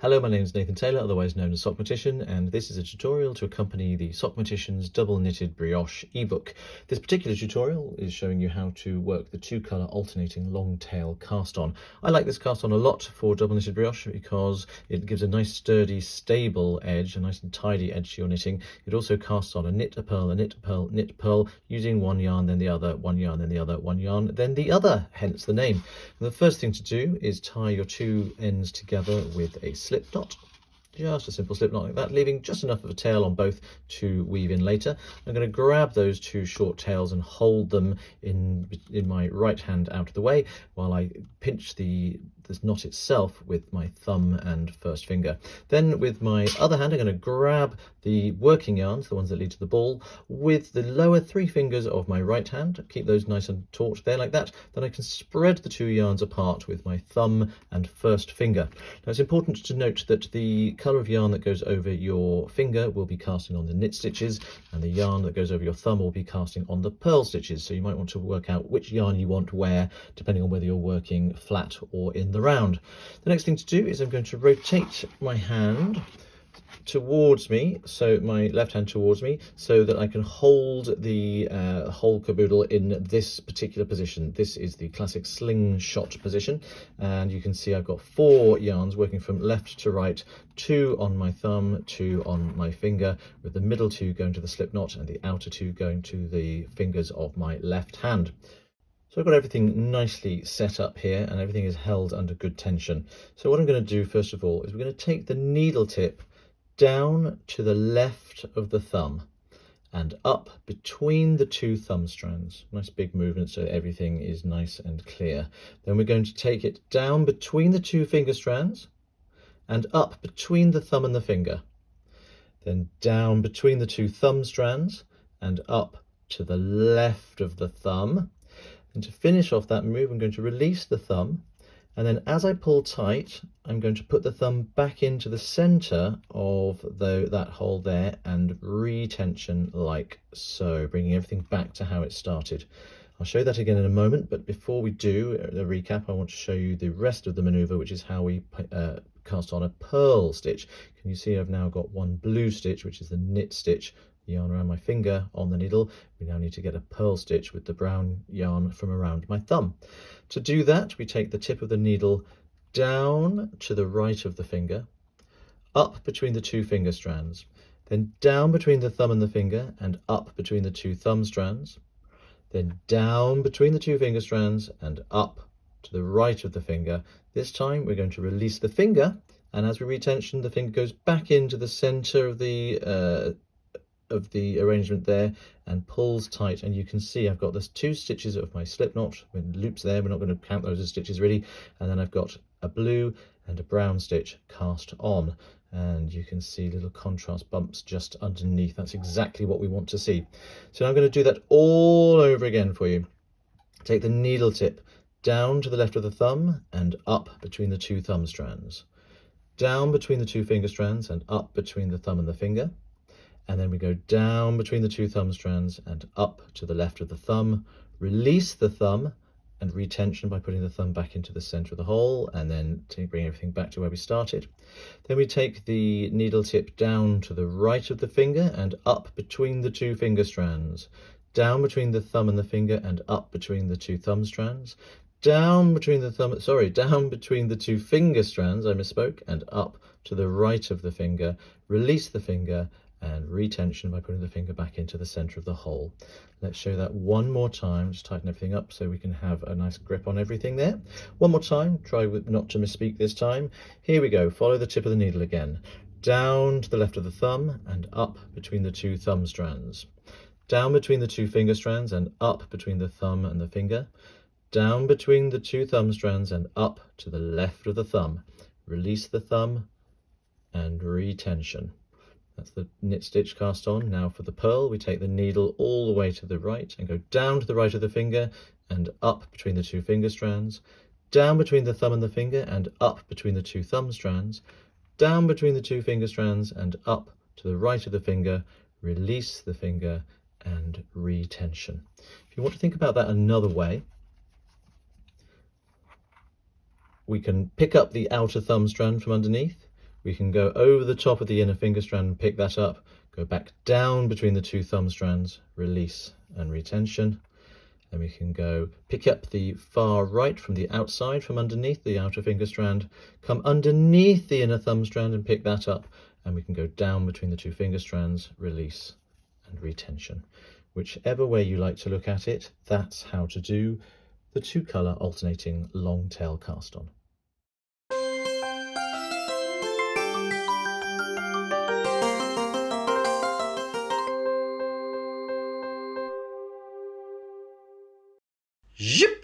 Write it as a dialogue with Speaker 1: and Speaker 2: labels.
Speaker 1: Hello, my name is Nathan Taylor, otherwise known as Sockmatician, and this is a tutorial to accompany the Sockmatician's double knitted brioche ebook. This particular tutorial is showing you how to work the two colour alternating long tail cast on. I like this cast on a lot for double knitted brioche because it gives a nice sturdy, stable edge, a nice and tidy edge to your knitting. It also casts on a knit, a purl, a knit, a purl, knit, purl, using one yarn, then the other, one yarn, then the other, one yarn, then the other, hence the name. And the first thing to do is tie your two ends together with a slip knot, just a simple slip knot like that, leaving just enough of a tail on both to weave in later. I'm going to grab those two short tails and hold them in my right hand out of the way while I pinch this knot itself with my thumb and first finger. Then with my other hand I'm going to grab the working yarns, the ones that lead to the ball, with the lower three fingers of my right hand, keep those nice and taut there like that. Then I can spread the two yarns apart with my thumb and first finger. Now it's important to note that the colour of yarn that goes over your finger will be casting on the knit stitches, and the yarn that goes over your thumb will be casting on the purl stitches. So you might want to work out which yarn you want where, depending on whether you're working flat or in the round. The next thing to do is I'm going to rotate my hand towards me, so my left hand towards me, so that I can hold the whole caboodle in this particular position. This is the classic slingshot position, and you can see I've got 4 yarns working from left to right, 2 on my thumb, 2 on my finger, with the middle 2 going to the slip knot and the outer 2 going to the fingers of my left hand. So I've got everything nicely set up here and everything is held under good tension. So what I'm going to do first of all is we're going to take the needle tip down to the left of the thumb and up between the 2 thumb strands. Nice big movement so everything is nice and clear. Then we're going to take it down between the 2 finger strands and up between the thumb and the finger. Then down between the 2 thumb strands and up to the left of the thumb. And to finish off that move, I'm going to release the thumb, and then as I pull tight, I'm going to put the thumb back into the center of that hole there and retension like so, bringing everything back to how it started. I'll show you that again in a moment, but before we do the recap, I want to show you the rest of the maneuver, which is how we cast on a purl stitch. Can you see I've now got one blue stitch, which is the knit stitch, yarn around my finger on the needle. We now need to get a purl stitch with the brown yarn from around my thumb. To do that, we take the tip of the needle down to the right of the finger, up between the 2 finger strands, then down between the thumb and the finger and up between the 2 thumb strands, then down between the 2 finger strands and up to the right of the finger. This time we're going to release the finger, and as we retension, the finger goes back into the center of the arrangement there and pulls tight, and you can see I've got this 2 stitches of my slip knot with loops there. We're not going to count those as stitches really, and then I've got a blue and a brown stitch cast on, and you can see little contrast bumps just underneath. That's exactly what we want to see. So now I'm going to do that all over again for you. Take the needle tip down to the left of the thumb and up between the 2 thumb strands, down between the 2 finger strands and up between the thumb and the finger. And then we go down between the 2 thumb strands and up to the left of the thumb, release the thumb and retension by putting the thumb back into the center of the hole, and then bring everything back to where we started. Then we take the needle tip down to the right of the finger and up between the 2 finger strands, down between the thumb and the finger and up between the 2 thumb strands, down between the 2 finger strands, I misspoke, and up to the right of the finger, release the finger and retention by putting the finger back into the center of the hole. Let's show that one more time. Just tighten everything up so we can have a nice grip on everything there. One more time, try not to misspeak this time. Here we go, follow the tip of the needle again. Down to the left of the thumb and up between the 2 thumb strands. Down between the 2 finger strands and up between the thumb and the finger. Down between the 2 thumb strands and up to the left of the thumb. Release the thumb and retention. That's the knit stitch cast on. Now for the purl, we take the needle all the way to the right and go down to the right of the finger and up between the 2 finger strands, down between the thumb and the finger and up between the 2 thumb strands, down between the 2 finger strands and up to the right of the finger, release the finger and retension. If you want to think about that another way, we can pick up the outer thumb strand from underneath, We can go over the top of the inner finger strand and pick that up, go back down between the two thumb strands, release and retention. Then we can go pick up the far right from the outside, from underneath the outer finger strand, come underneath the inner thumb strand and pick that up, and we can go down between the two finger strands, release and retention. Whichever way you like to look at it, that's how to do the two-colour alternating long tail cast on.
Speaker 2: Zip!